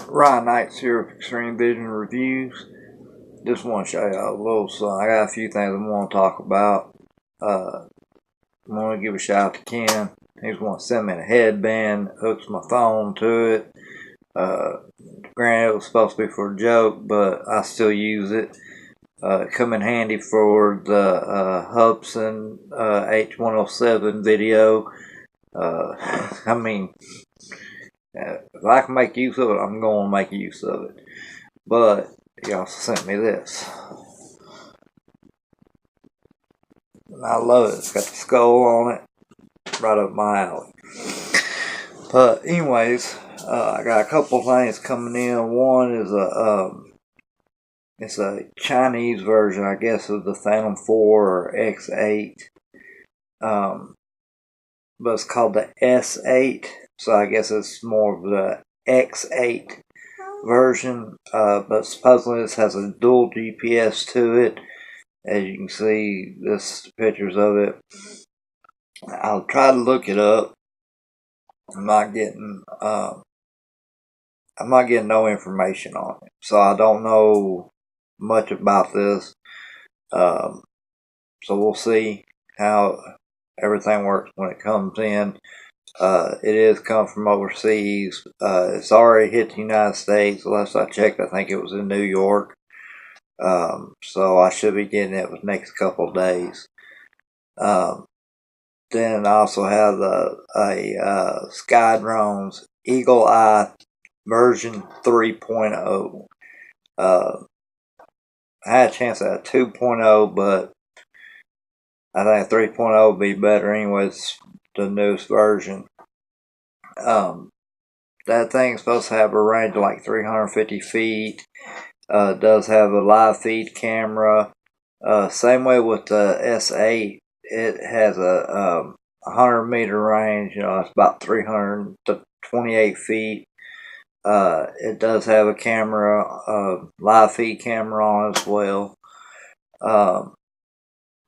Ryan Knights here with Extreme Vision Reviews. Just want to show you a little something. I got a few things I want to talk about. I want to give a shout out to Ken. He's want to send me a headband, hooks my phone to it. Granted, it was supposed to be for a joke, but I still use it. It come in handy for the Hubsan H107 video. I mean, if I can make use of it, I'm going to make use of it. But he also sent me this. And I love it. It's got the skull on it. Right up my alley. But anyways, I got a couple things coming in. One is it's a Chinese version, I guess, of the Phantom 4 or X8. But it's called the S8. So I guess it's more of the X8 version. But supposedly this has a dual GPS to it. As you can see, this pictures of it. I'll try to look it up. I'm not getting no information on it, so I don't know much about this. So we'll see how everything works when it comes in. It is come from overseas. It's already hit the United States. Last I checked, I think it was in New York. So I should be getting it within the next couple of days. Then I also have a Skydrones Eagle Eye version 3.0. I had a chance at a 2.0, but I think 3.0 would be better anyways, the newest version. That thing's supposed to have a range of like 350 feet. It does have a live feed camera. Same way with the S8. It has a 100-meter range. It's about 328 feet. It does have a camera, live feed camera on as well.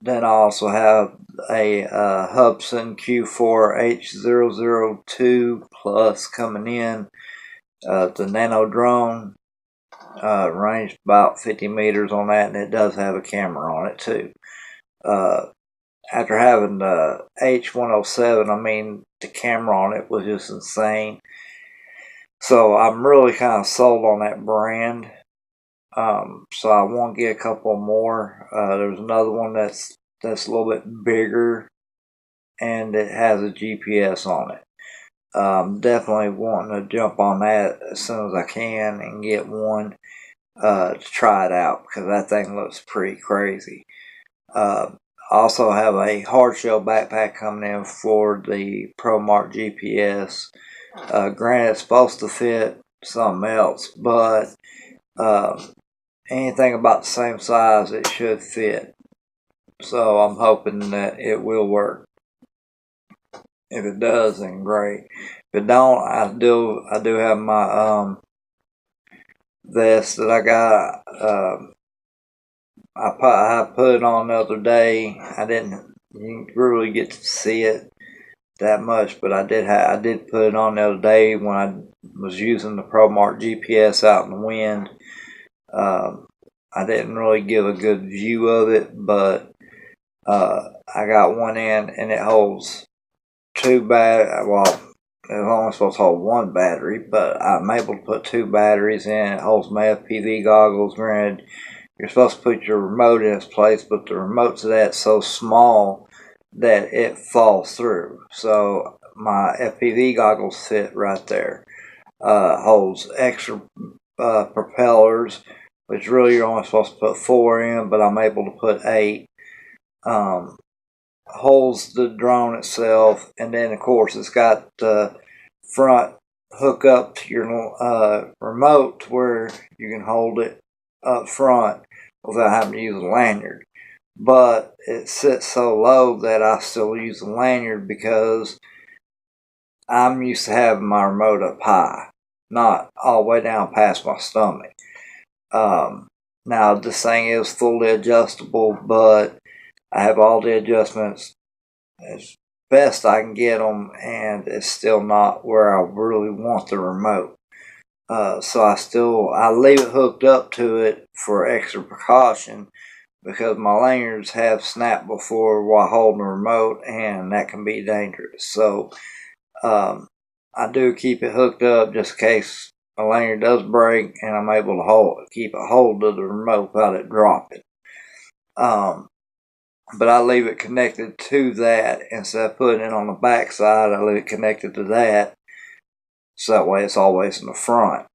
Then I also have a Hubsan Q4 H002 Plus coming in. The Nano drone. Range about 50 meters on that, and it does have a camera on it too. After having the H107, I mean, the camera on it was just insane. So I'm really kind of sold on that brand. So I want to get a couple more. There's another one that's a little bit bigger, and it has a GPS on it. Definitely wanting to jump on that as soon as I can and get one to try it out, because that thing looks pretty crazy. Also have a hard shell backpack coming in for the ProMark GPS. Granted, it's supposed to fit something else, but anything about the same size, it should fit. So I'm hoping that it will work. If it does, then great. If it don't, I do have my vest that I got. I put it on the other day. You didn't really get to see it that much, but I did put it on the other day when I was using the ProMark GPS out in the wind. I didn't really give a good view of it, but I got one in, and it holds well, it's only supposed to hold one battery, but I'm able to put two batteries in. It holds my FPV goggles. Granted, you're supposed to put your remote in its place, but the remote to that's so small that it falls through. So my FPV goggles fit right there. Holds extra propellers, which really you're only supposed to put 4 in, but I'm able to put 8. Holds the drone itself, and then of course it's got the front hook up to your remote to where you can hold it up front without having to use a lanyard. But it sits so low that I still use the lanyard because I'm used to having my remote up high, not all the way down past my stomach. Now this thing is fully adjustable, but I have all the adjustments as best I can get them, and it's still not where I really want the remote. So I leave it hooked up to it for extra precaution because my lanyards have snapped before while holding the remote, and that can be dangerous. So I do keep it hooked up just in case a lanyard does break, and I'm able to keep a hold of the remote without it dropping. But I leave it connected to that instead of putting it on the back side. I leave it connected to that, so that way it's always in the front.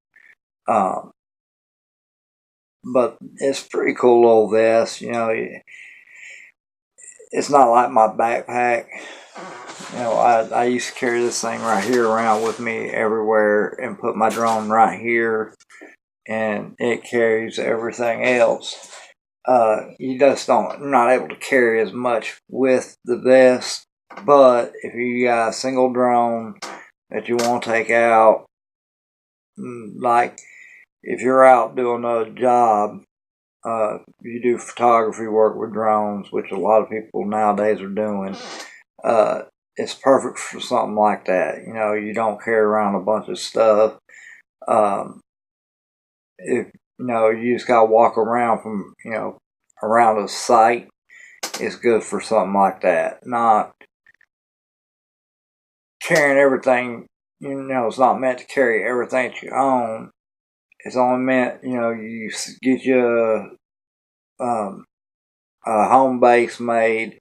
But it's a pretty cool little vest. It's not like my backpack. I used to carry this thing right here around with me everywhere and put my drone right here, and it carries everything else. You just you're not able to carry as much with the vest, but if you got a single drone that you want to take out, like if you're out doing a job, you do photography work with drones, which a lot of people nowadays are doing, it's perfect for something like that. You don't carry around a bunch of stuff. If you just gotta walk around around a site, it's good for something like that. Not carrying everything. It's not meant to carry everything that you own. It's only meant, you get you a home base made,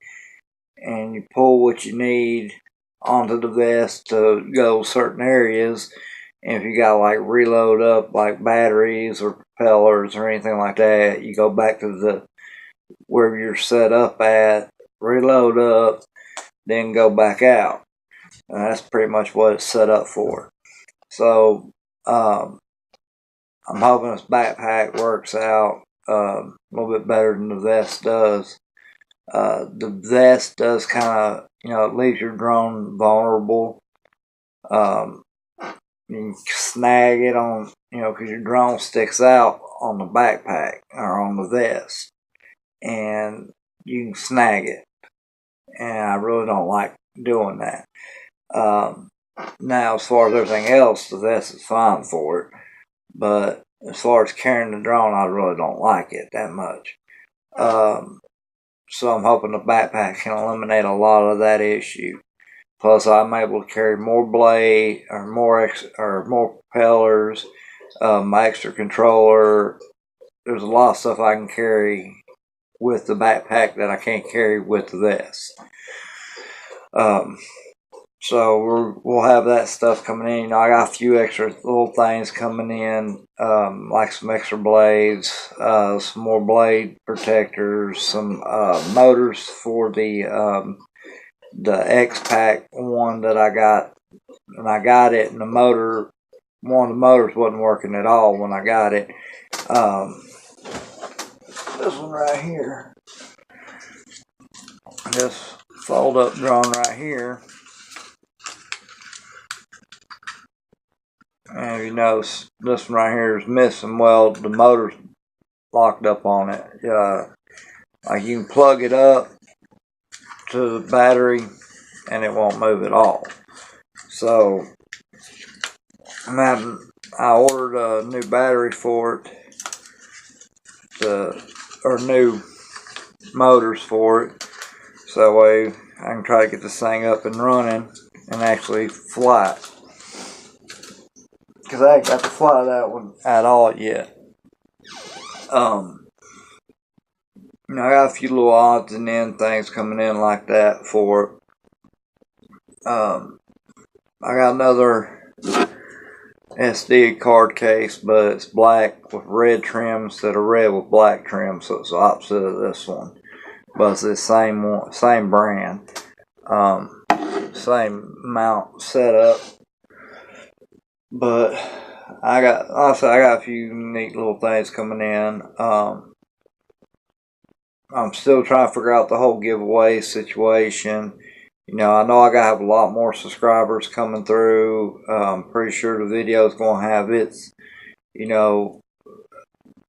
and you pull what you need onto the vest to go certain areas. And if you got like reload up like batteries or propellers or anything like that, you go back to where you're set up at, reload up, then go back out. And that's pretty much what it's set up for. So I'm hoping this backpack works out a little bit better than the vest does. The vest does kind of, it leaves your drone vulnerable. You can snag it on, because your drone sticks out on the backpack or on the vest, and you can snag it. And I really don't like doing that. Now, as far as everything else, the vest is fine for it. But as far as carrying the drone, I really don't like it that much. So I'm hoping the backpack can eliminate a lot of that issue. Plus, I'm able to carry more blade or more propellers, my extra controller. There's a lot of stuff I can carry with the backpack that I can't carry with the vest. So we'll have that stuff coming in. I got a few extra little things coming in, like some extra blades, some more blade protectors, some motors for the X-Pack one that I got. And I got it, and one of the motors wasn't working at all when I got it. This one right here, this fold-up drone right here. And you notice this one right here is missing. Well, the motor's locked up on it. Like you can plug it up to the battery and it won't move at all. So I ordered a new battery for it, or new motors for it, so that way I can try to get this thing up and running and actually fly it. Because I ain't got to fly that one at all yet. I got a few little odds and end things coming in like that for it. I got another SD card case, but it's black with red trim instead of red with black trim, so it's the opposite of this one. But it's the same brand, same mount setup. But I got a few neat little things coming in. I'm still trying to figure out the whole giveaway situation. I know I gotta have a lot more subscribers coming through. I'm pretty sure the video is gonna have its,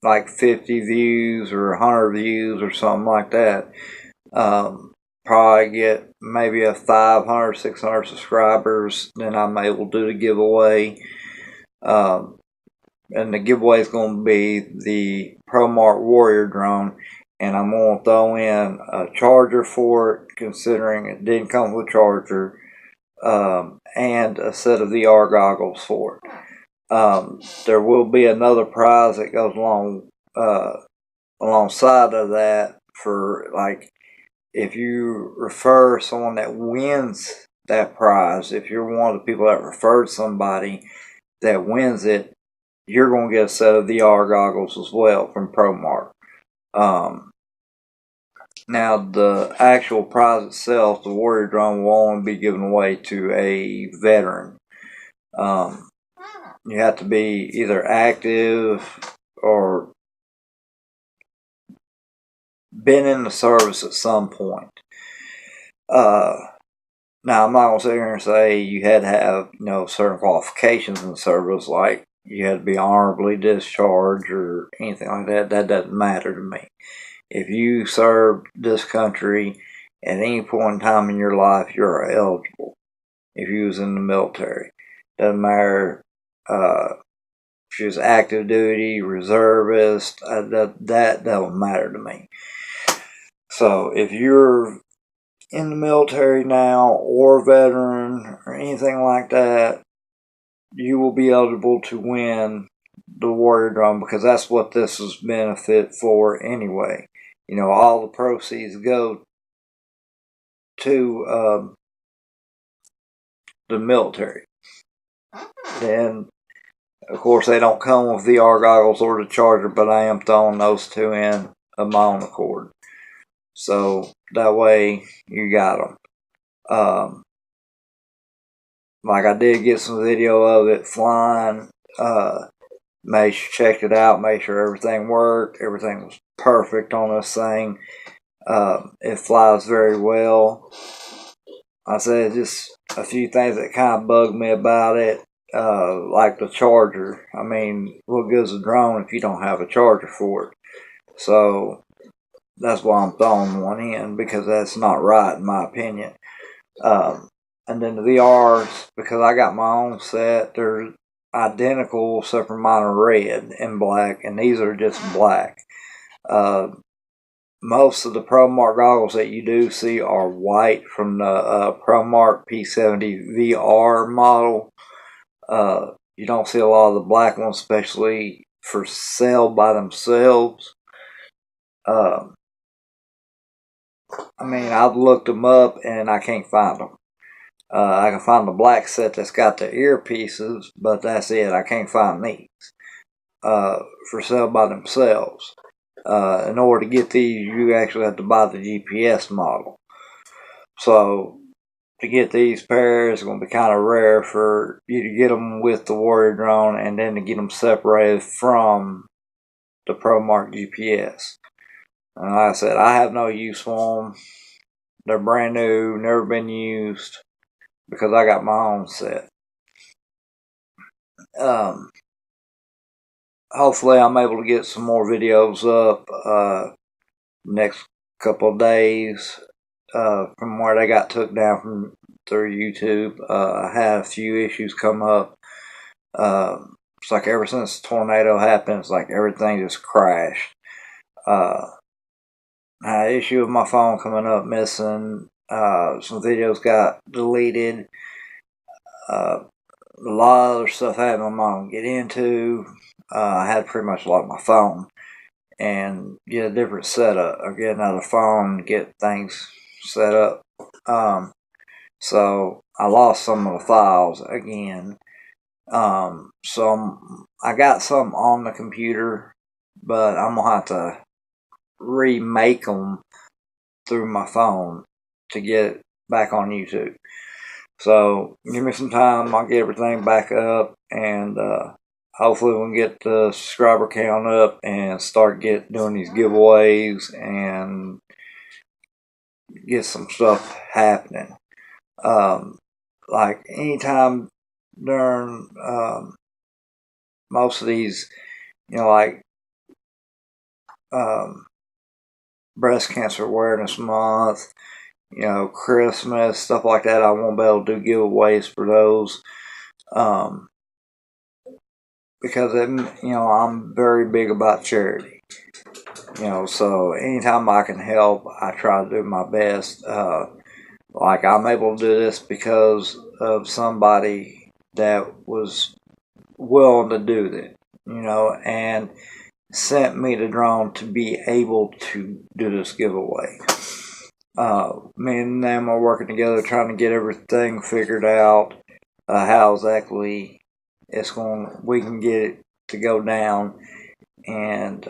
like 50 views or 100 views or something like that. Probably get maybe a 500, 600 subscribers, then I'm able to do the giveaway. and the giveaway is going to be the ProMark Warrior drone, and I'm going to throw in a charger for it, considering it didn't come with a charger, and a set of VR goggles for it. There will be another prize that goes along alongside of that for, like, if you refer someone that wins that prize, if you're one of the people that referred somebody that wins it, you're going to get a set of VR goggles as well from ProMark. Now, the actual prize itself, the Warrior drone, will only be given away to a veteran. You have to be either active or been in the service at some point. Now, I'm not going to sit here and say you had to have, certain qualifications in the service, like you had to be honorably discharged or anything like that. That doesn't matter to me. If you served this country at any point in time in your life, you're eligible. If you was in the military, doesn't matter if you was active duty, reservist. That don't matter to me. So if you're in the military now, or veteran, or anything like that, you will be eligible to win the Warrior drone, because that's what this is benefit for anyway. All the proceeds go to the military. Then, of course, they don't come with VR goggles or the charger, but I am throwing those two in of my own accord. So that way you got them. Like, I did get some video of it flying. Checked it out, made sure everything worked. Everything was perfect on this thing. It flies very well. I said just a few things that kind of bugged me about it, like the charger. I mean, what good's a drone if you don't have a charger for it? So that's why I'm throwing one in, because that's not right in my opinion. And then the VRs, because I got my own set, they're identical except for mine are red and black, and these are just black. Most of the ProMark goggles that you do see are white from the ProMark P70 VR model. You don't see a lot of the black ones, especially for sale by themselves. I mean, I've looked them up and I can't find them. I can find the black set that's got the earpieces, but that's it. I can't find these for sale by themselves. In order to get these, you actually have to buy the GPS model. So to get these pairs, it's going to be kind of rare for you to get them with the Warrior drone and then to get them separated from the ProMark GPS. And like I said, I have no use for them. They're brand new, never been used, because I got my own set. Hopefully I'm able to get some more videos up next couple of days from where they got took down from through YouTube. I had a few issues come up. It's like ever since the tornado happened, it's like everything just crashed. I had an issue with my phone coming up missing. Some videos got deleted. A lot of other stuff happened I'm not going to get into. I had pretty much lost my phone and get a different setup, or get another phone, get things set up. So I lost some of the files again. So I got some on the computer, but I'm going to have to remake them through my phone to get back on YouTube. So give me some time, I'll get everything back up, and hopefully we can get the subscriber count up and start doing these giveaways and get some stuff happening. Like anytime during most of these, like Breast Cancer Awareness Month, Christmas, stuff like that, I won't be able to do giveaways for those. because I'm very big about charity. So anytime I can help, I try to do my best. Like I'm able to do this because of somebody that was willing to do that, and sent me the drone to be able to do this giveaway. Me and them are working together trying to get everything figured out, how exactly we can get it to go down, and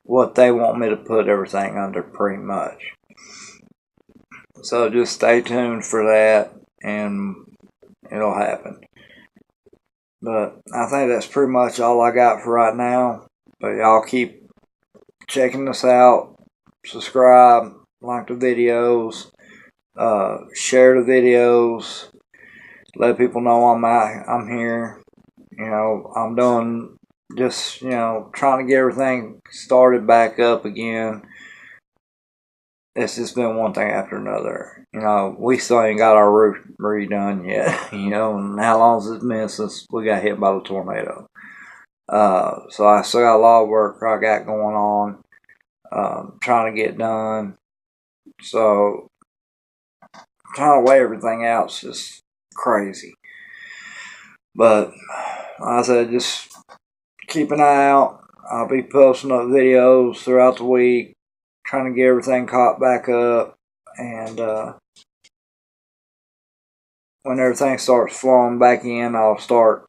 what they want me to put everything under pretty much. So just stay tuned for that, and it'll happen. But I think that's pretty much all I got for right now. But y'all keep checking us out. Subscribe, like the videos, share the videos. Let people know I'm here. I'm doing just, trying to get everything started back up again. It's just been one thing after another. We still ain't got our roof redone yet. And how long has it been since we got hit by the tornado? So I still got a lot of work I got going on, trying to get done. So trying to weigh everything out is just crazy. But like I said, just keep an eye out. I'll be posting up videos throughout the week, trying to get everything caught back up, and when everything starts flowing back in, I'll start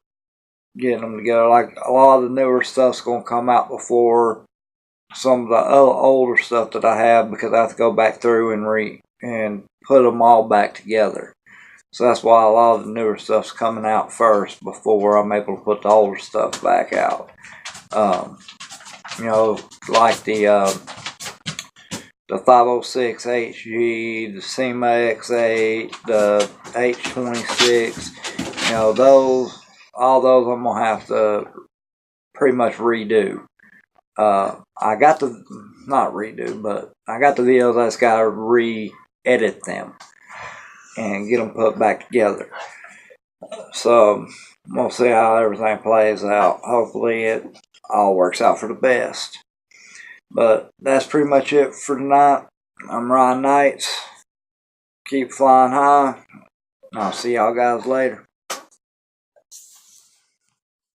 getting them together. Like a lot of the newer stuff's gonna come out before some of the older stuff that I have, because I have to go back through and put them all back together. So that's why a lot of the newer stuff's coming out first before I'm able to put the older stuff back out. Like the 506 HG, the SEMA X8, the H26, all those I'm going to have to pretty much redo. I got not redo, but I got the videos, I just got to re-edit them and get them put back together. So we'll see how everything plays out. Hopefully it all works out for the best. But that's pretty much it for tonight. I'm Ryan Knights. Keep flying high. I'll see y'all guys later.